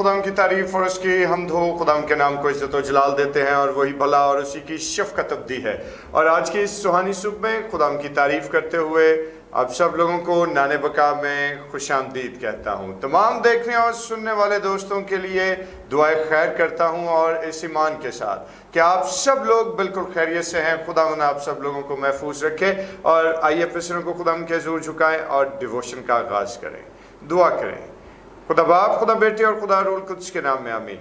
खुदाम की तारीफ और उसकी हमद हो। खुदाम के नाम को इज्जत और जलाल देते हैं और वही भला और उसी की शफ़क़त अब्दी है। और आज की इस सुहानी सुबह में खुदाम की तारीफ करते हुए आप सब लोगों को नाने बका में खुशामदीद कहता हूँ। तमाम देखने और सुनने वाले दोस्तों के लिए दुआए खैर करता हूँ और इस ईमान के साथ कि आप सब लोग बिल्कुल खैरियत से हैं। खुदावंद आप सब लोगों को महफूज रखे। और आइए अपने सिरों को खुदावंद के हुज़ूर झुकाएं और डिवोशन का आगाज़ करें। दुआ करें। खुदा बाप, खुदा बेटे और खुदा रूह कुद्स के नाम में आमीन।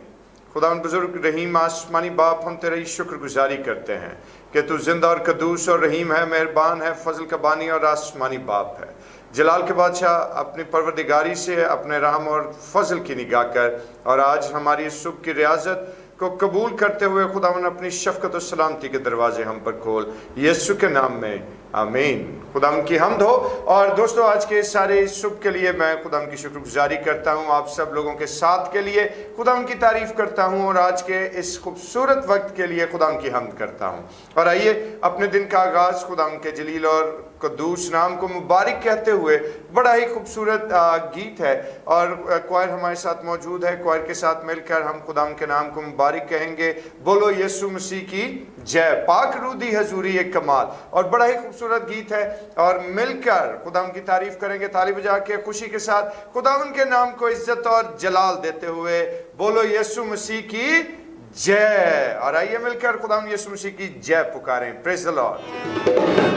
खुदा उन बुजुर्ग रहीम आसमानी बाप, हम तेरी शुक्रगुजारी करते हैं कि तू जिंदा और कदूस और रहीम है, मेहरबान है, फजल का बानी और आसमानी बाप है। जलाल के बादशाह, अपनी परवरदिगारी से अपने रहम और फजल की निगाह कर और आज हमारी सुबह की रियाजत को कबूल करते हुए खुदावन अपनी शफ़क़त और सलामती के दरवाजे हम पर खोल, यीशु के नाम में आमीन। खुदाम की हमद हो। और दोस्तों, आज के सारे सुबह के लिए मैं खुदाम की शुक्रगुजारी करता हूँ। आप सब लोगों के साथ के लिए खुदाम की तारीफ़ करता हूँ और आज के इस खूबसूरत वक्त के लिए खुदाम की हमद करता हूँ। और आइए अपने दिन का आगाज़ खुदाम के जलील और कद्दूस नाम को मुबारक कहते हुए, बड़ा ही खूबसूरत गीत है और क्वायर हमारे साथ मौजूद है। क्वायर के साथ मिलकर हम खुदाम के नाम को मुबारक कहेंगे। बोलो यीशु मसीह की जय। पाक रूदी हजूरी एक कमाल। और बड़ा ही खूबसूरत गीत है और मिलकर खुदाम की तारीफ करेंगे ताली बजा के खुशी के साथ, खुदावन के नाम को इज्जत और जलाल देते हुए। बोलो यीशु मसीह की जय। और आइए मिलकर खुदावन यीशु मसीह की जय पुकारें। Praise the Lord.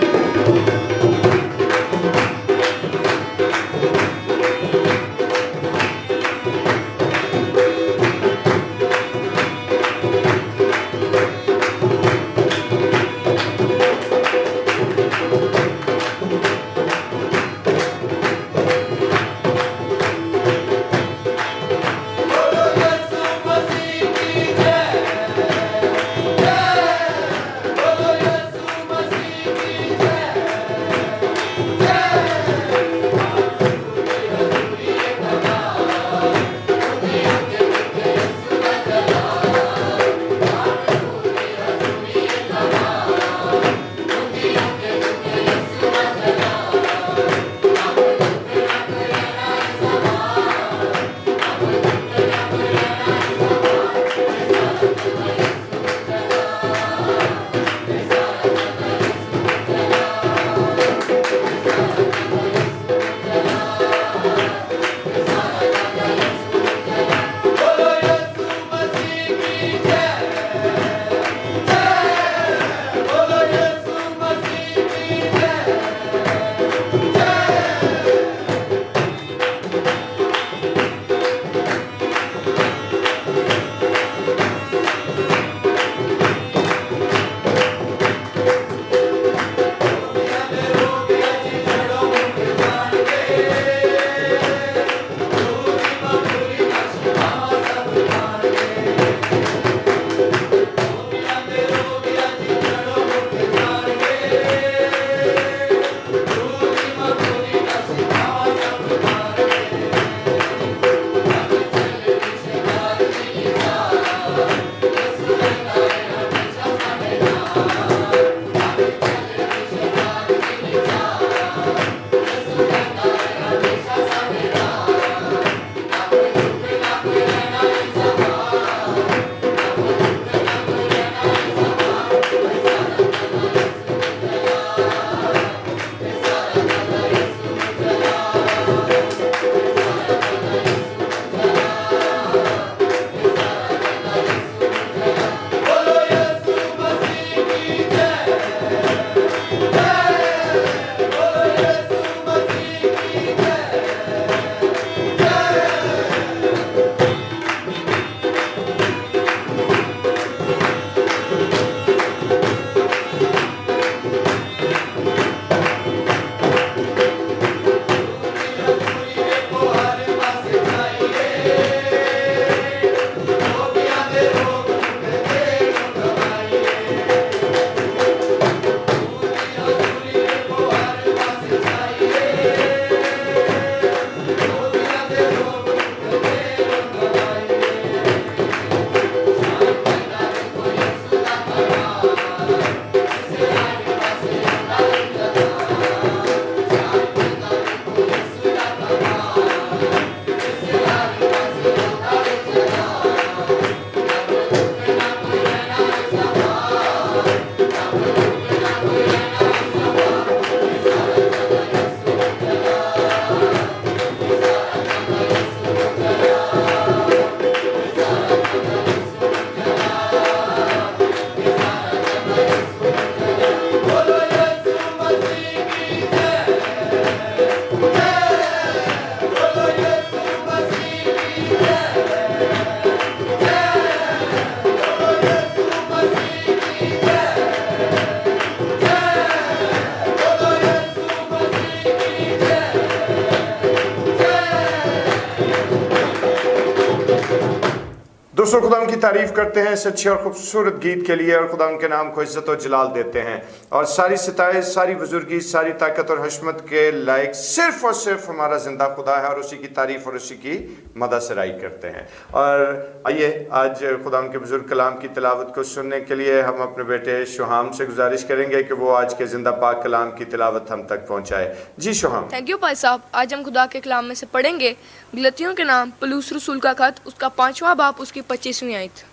दोस्तों खुदा की तारीफ करते हैं इस अच्छे और खूबसूरत गीत के लिए, और खुदा के नाम को इज्जत और जलाल देते हैं। और सारी सितारे, सारी बुजुर्गी, सारी ताकत और हशमत के लायक सिर्फ और सिर्फ हमारा जिंदा खुदा है, और उसी की तारीफ और उसी की मदद सराई करते हैं। और आइए आज खुदा के बुजुर्ग कलाम की तिलावत को सुनने के लिए हम अपने बेटे शुहाम से गुजारिश करेंगे कि वो आज के जिंदा पाक कलाम की तिलावत हम तक पहुँचाए। जी शुहाम। थैंक यू भाई साहब। आज हम खुदा के कलाम में से पढ़ेंगे गलतियों के नाम पलूस रसूल का खत, उसका 5वां बाब, उसकी 25वीं आयत।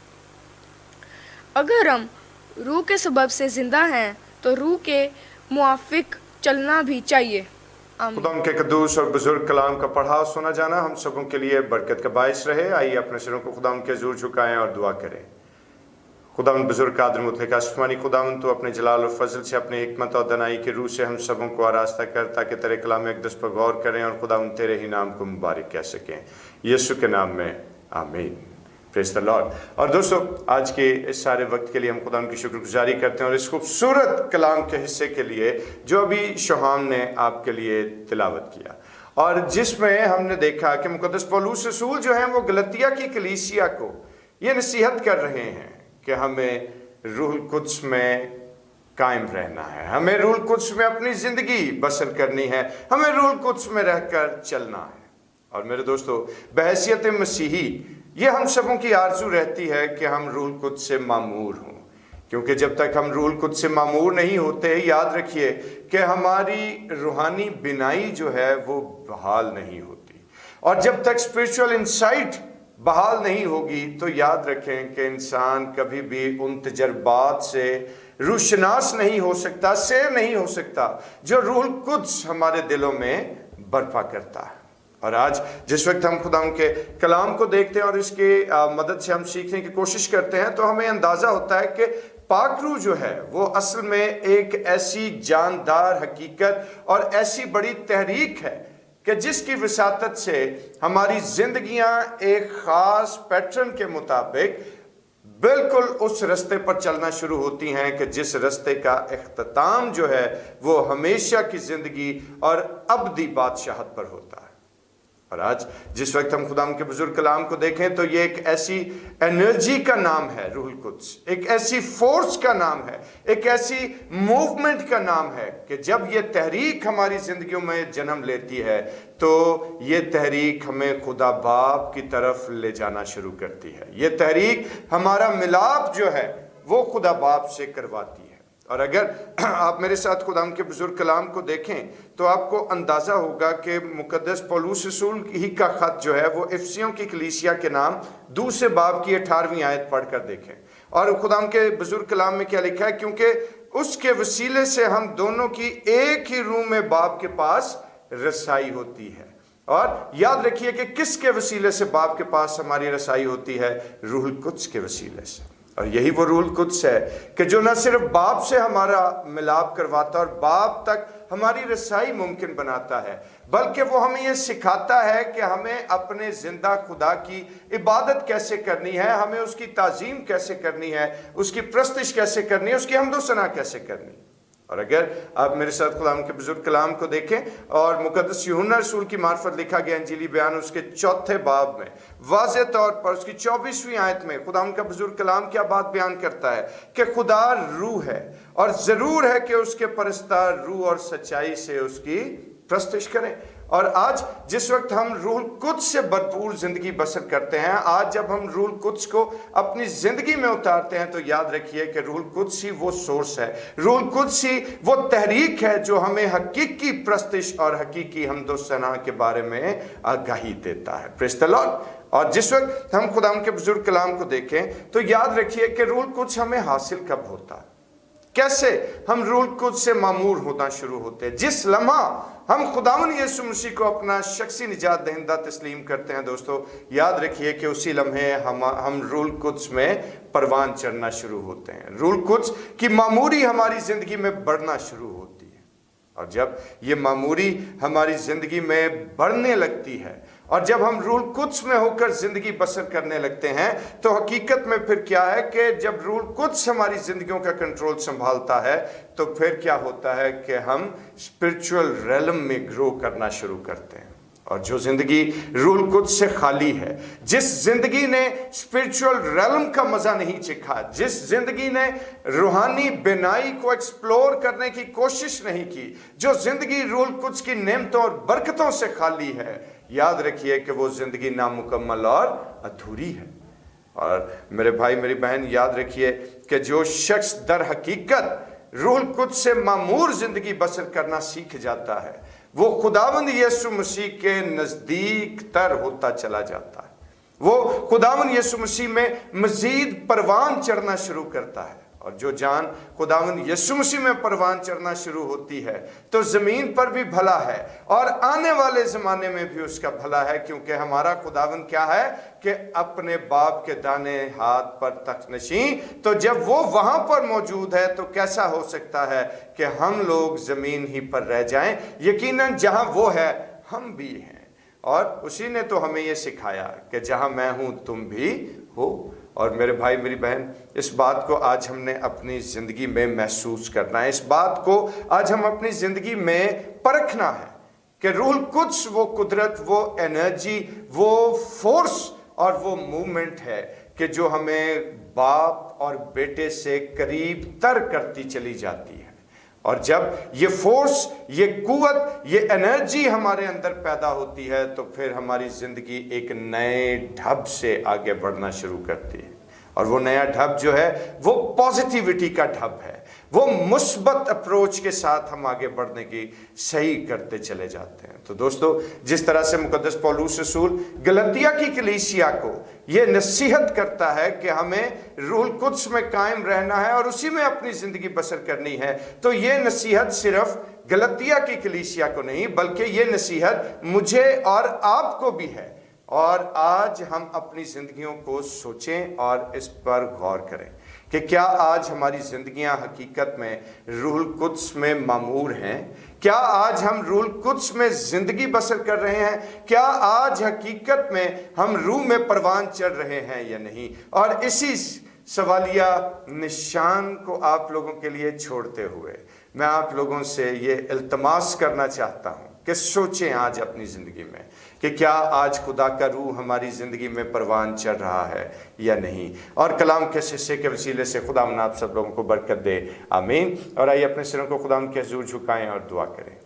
अगर हम रूह के सबब से जिंदा हैं तो रूह के मुआफिक चलना भी चाहिए। खुदा के कद्दूस और बुजुर्ग कलाम का पढ़ा सुना जाना हम सबों के लिए बरकत का बायस रहे। आइए अपने सिरों को खुदा के हजूर झुकाएं और दुआ करें। खुदा बुजुर्ग कादर मुतलक आसमानी खुदावन, तो अपने जलाल और फजल से अपने हिकमत और दनाई की रूह से हम सबों को आरास्ता कर, ताकि तेरे कलाम अक़दस पर गौर करें और खुदावन तेरे ही नाम को मुबारक कह सकें। यीशु के नाम में आमीन। Praise the Lord. और दोस्तों आज के इस सारे वक्त के लिए हम खुदा की शुक्रगुजारी करते हैं, और इस खूबसूरत कलाम के हिस्से के लिए जो अभी शुहाम ने आपके लिए तिलावत किया, और जिसमें हमने देखा कि मुक़द्दस पौलुस रसूल जो हैं वो गलतिया की कलीसिया को ये नसीहत कर रहे हैं कि हमें रूहुल कुद्स में कायम रहना है, हमें रूहुल कुद्स में अपनी ज़िंदगी बसर करनी है, हमें रूहुल कुद्स में रहकर चलना है। और मेरे दोस्तों, बहैसियत मसीही ये हम सबों की आरज़ू रहती है कि हम रूहुल कुद्स से मामूर हों, क्योंकि जब तक हम रूहुल कुद्स से मामूर नहीं होते, याद रखिए कि हमारी रूहानी बिनाई जो है वो बहाल नहीं होती। और जब तक स्पिरिचुअल इंसाइट बहाल नहीं होगी तो याद रखें कि इंसान कभी भी उन तजर्बात से रूशनास नहीं हो सकता, सैर नहीं हो सकता जो रूहुल कुद्स हमारे दिलों में बर्पा करता है। और आज जिस वक्त हम खुदा के कलाम को देखते हैं और इसकी मदद से हम सीखने की कोशिश करते हैं, तो हमें अंदाज़ा होता है कि पाक रूह जो है वो असल में एक ऐसी जानदार हकीकत और ऐसी बड़ी तहरीक है कि जिसकी वसातत से हमारी जिंदगियां एक ख़ास पैटर्न के मुताबिक बिल्कुल उस रास्ते पर चलना शुरू होती हैं कि जिस रास्ते का इख्तिताम जो है वो हमेशा की ज़िंदगी और अबदी बादशाहत पर होता है। और आज जिस वक्त हम खुदा के बुजुर्ग कलाम को देखें तो ये एक ऐसी एनर्जी का नाम है रूहुल कुद्स, एक ऐसी फोर्स का नाम है, एक ऐसी मूवमेंट का नाम है कि जब ये तहरीक हमारी जिंदगियों में जन्म लेती है तो ये तहरीक हमें खुदा बाप की तरफ ले जाना शुरू करती है। ये तहरीक हमारा मिलाप जो है वो खुदा बाप से करवाती है। और अगर आप मेरे साथ खुदा के बुजुर्ग कलाम को देखें तो आपको अंदाज़ा होगा कि मुक़द्दस पौलुस रसूल ही का ख़त जो है वो इफिसियों की कलीसिया के नाम दूसरे बाब की 18वीं आयत पढ़ कर देखें। और खुदा के बुजुर्ग कलाम में क्या लिखा है, क्योंकि उसके वसीले से हम दोनों की एक ही रूह में बाप के पास रसाई होती है। और याद रखिए कि किसके वसीले से बाप के पास हमारी रसाई होती है? रूहुल कुद्स के वसीले से। और यही वो रूहुल कुद्स है कि जो न सिर्फ बाप से हमारा मिलाप करवाता और बाप तक हमारी रसाई मुमकिन बनाता है, बल्कि वो हमें ये सिखाता है कि हमें अपने जिंदा खुदा की इबादत कैसे करनी है, हमें उसकी ताज़ीम कैसे करनी है, उसकी प्रस्तिश कैसे करनी है, उसकी हम्दो सना कैसे करनी है। और अगर आप मेरे साथ खुदा के बुजुर्ग कलाम को देखें और मुक़द्दस यूहन्ना रसूल की मार्फत लिखा गया इंजीली बयान उसके 4थे बाब में वाज़े तौर पर उसकी 24वीं आयत में खुदा का बुजुर्ग कलाम क्या बात बयान करता है कि खुदा रूह है और ज़रूर है कि उसके परस्तार रूह और सच्चाई से उसकी प्रस्तिश करें। और आज जिस वक्त हम रूहुल कुद्स से भरपूर ज़िंदगी बसर करते हैं, आज जब हम रूहुल कुद्स को अपनी ज़िंदगी में उतारते हैं, तो याद रखिए कि रूहुल कुद्स ही वो सोर्स है, रूहुल कुद्स ही वो तहरीक है जो हमें हकीकी प्रस्तिश और हकीकी हम्दो सना के बारे में आगाही देता है। Praise the Lord. और जिस वक्त हम खुदा के बुजुर्ग कलाम को देखें तो याद रखिए कि रूहुल कुद्स हमें हासिल कब होता है, कैसे हम रूहुल कुद्स से मामूर होना शुरू होते हैं। जिस लम्हा हम खुदावन यीशु मसीह को अपना शख्सी निजात दहिंदा तस्लीम करते हैं, दोस्तों याद रखिए कि उसी लम्हे हम रूहुल कुद्स में परवान चढ़ना शुरू होते हैं। रूहुल कुद्स की मामूरी हमारी ज़िंदगी में बढ़ना शुरू होती है। और जब ये मामूरी हमारी ज़िंदगी में बढ़ने लगती है और जब हम रूहुल कुद्स में होकर ज़िंदगी बसर करने लगते हैं, तो हकीकत में फिर क्या है कि जब रूहुल कुद्स हमारी ज़िंदगियों का कंट्रोल संभालता है तो फिर क्या होता है कि हम स्पिरिचुअल रेलम में ग्रो करना शुरू करते हैं। और जो जिंदगी रूह कुद्स से खाली है, जिस जिंदगी ने स्पिरिचुअल रेलम का मजा नहीं चखा, जिस जिंदगी ने रूहानी बिनाई को एक्सप्लोर करने की कोशिश नहीं की, जो जिंदगी रूह कुद्स की नेमतों और बरकतों से खाली है, याद रखिए कि वो जिंदगी नामुकम्मल और अधूरी है। और मेरे भाई मेरी बहन, याद रखिए कि जो शख्स दर हकीकत रूह कुद्स से मामूर जिंदगी बसर करना सीख जाता है, वो खुदावंद यीशु मसीह के नजदीक तर होता चला जाता है। वो खुदावंद यीशु मसीह में मजीद परवान चढ़ना शुरू करता है। और जो जान खुदावंद यीशु मसीह में परवान चढ़ना शुरू होती है तो जमीन पर भी भला है और आने वाले जमाने में भी उसका भला है, क्योंकि हमारा खुदावंद क्या है कि अपने बाप के दाने हाथ पर तख्तनशीं। तो जब वो वहां पर मौजूद है तो कैसा हो सकता है कि हम लोग जमीन ही पर रह जाएं? यकीनन जहां वो है हम भी हैं, और उसी ने तो हमें ये सिखाया कि जहां मैं हूं तुम भी हो। और मेरे भाई मेरी बहन, इस बात को आज हमने अपनी ज़िंदगी में महसूस करना है, इस बात को आज हम अपनी ज़िंदगी में परखना है कि रूह कुद्स वो कुदरत, वो एनर्जी, वो फोर्स और वो मूवमेंट है कि जो हमें बाप और बेटे से करीब तर करती चली जाती है। और जब ये फोर्स, ये कुव्वत, ये एनर्जी हमारे अंदर पैदा होती है तो फिर हमारी ज़िंदगी एक नए ढब से आगे बढ़ना शुरू करती है। और वो नया ढब जो है वो पॉजिटिविटी का ढब है, वो मुस्बत अप्रोच के साथ हम आगे बढ़ने की सही करते चले जाते हैं। तो दोस्तों, जिस तरह से मुकद्दस पौलुस रसूल गलतिया की कलीसिया को ये नसीहत करता है कि हमें रूह कुद्स में कायम रहना है और उसी में अपनी ज़िंदगी बसर करनी है, तो ये नसीहत सिर्फ गलतिया की कलीसिया को नहीं बल्कि ये नसीहत मुझे और आपको भी है। और आज हम अपनी ज़िंदगियों को सोचें और इस पर गौर करें कि क्या आज हमारी ज़िंदगियां हकीकत में रूह कुद्स में मामूर हैं? क्या आज हम रूह कुद्स में ज़िंदगी बसर कर रहे हैं? क्या आज हकीकत में हम रूह में परवान चढ़ रहे हैं या नहीं? और इसी सवालिया निशान को आप लोगों के लिए छोड़ते हुए मैं आप लोगों से ये इल्तमास करना चाहता हूँ कि सोचें आज अपनी ज़िंदगी में कि क्या आज खुदा का रूह हमारी ज़िंदगी में परवान चढ़ रहा है या नहीं। और कलाम के हिस्से के वसीले से खुदा आप सब लोगों को बरकत दे, आमीन। और आइए अपने सिरों को खुदा के हुजूर झुकाएं और दुआ करें।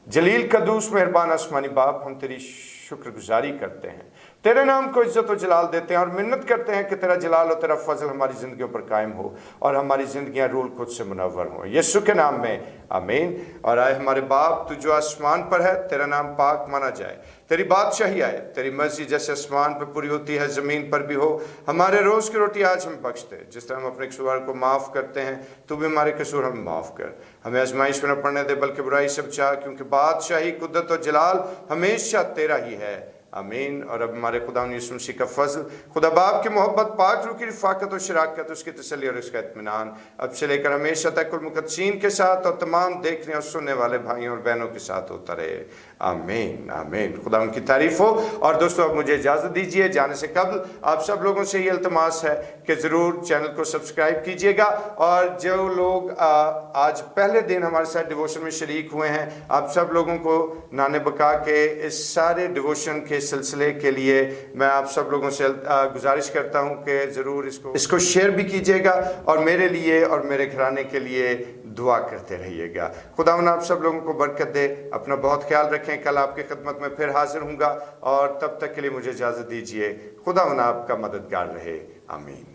जलील कदूस मेहरबान आसमानी बाप, हम तेरी शुक्रगुजारी करते हैं, तेरे नाम को इज्जत और जलाल देते हैं और मिन्नत करते हैं कि तेरा जलाल और तेरा फजल हमारी ज़िंदगियों पर कायम हो और हमारी ज़िंदगियां रूह कुद्स से मुनव्वर हों, यीशु के नाम में, आमीन। और आए हमारे बाप, तू जो आसमान पर है, तेरा नाम पाक माना जाए, तेरी बादशाही आए, तेरी मर्जी जैसे आसमान पर पूरी होती है ज़मीन पर भी हो। हमारे रोज़ की रोटी आज हमें बख्श दे, जिस तरह हम अपने कसूर को माफ़ करते हैं, तू भी हमारे कसूर हमें माफ़ कर। हमें आजमाइश में न पड़ने दे बल्कि बुराई से बचा, क्योंकि बादशाही, कुदरत और जलाल हमेशा तेरा ही है, आमीन। और अब हमारे खुदा यीशु मसीह का फजल, खुदा बाप की मोहब्बत, पाक रूह की रफ़ाकत और शराकत, उसकी तसल्ली और उसका इत्मीनान अब से लेकर हमेशा तक कुल मुक़द्दसीन के साथ और तमाम देखने और सुनने वाले भाइयों और बहनों के साथ होता रहे, आमीन आमीन। खुदा उनकी तारीफ़ हो। और दोस्तों, अब मुझे इजाज़त दीजिए, जाने से कबल आप सब लोगों से ये इल्तमास है कि ज़रूर चैनल को सब्सक्राइब कीजिएगा। और जो लोग आज पहले दिन हमारे साथ डिवोशन में शरीक हुए हैं, आप सब लोगों को नाने बका के इस सारे डिवोशन के सिलसिले के लिए मैं आप सब लोगों से गुजारिश करता हूं कि ज़रूर इसको शेयर भी कीजिएगा और मेरे लिए और मेरे घराने के लिए दुआ करते रहिएगा। खुदावंद आप सब लोगों को बरकत दे। अपना बहुत ख्याल रखें। कल आपकी खिदमत में फिर हाजिर हूँगा और तब तक के लिए मुझे इजाज़त दीजिए। खुदावंद आपका मददगार रहे, आमीन।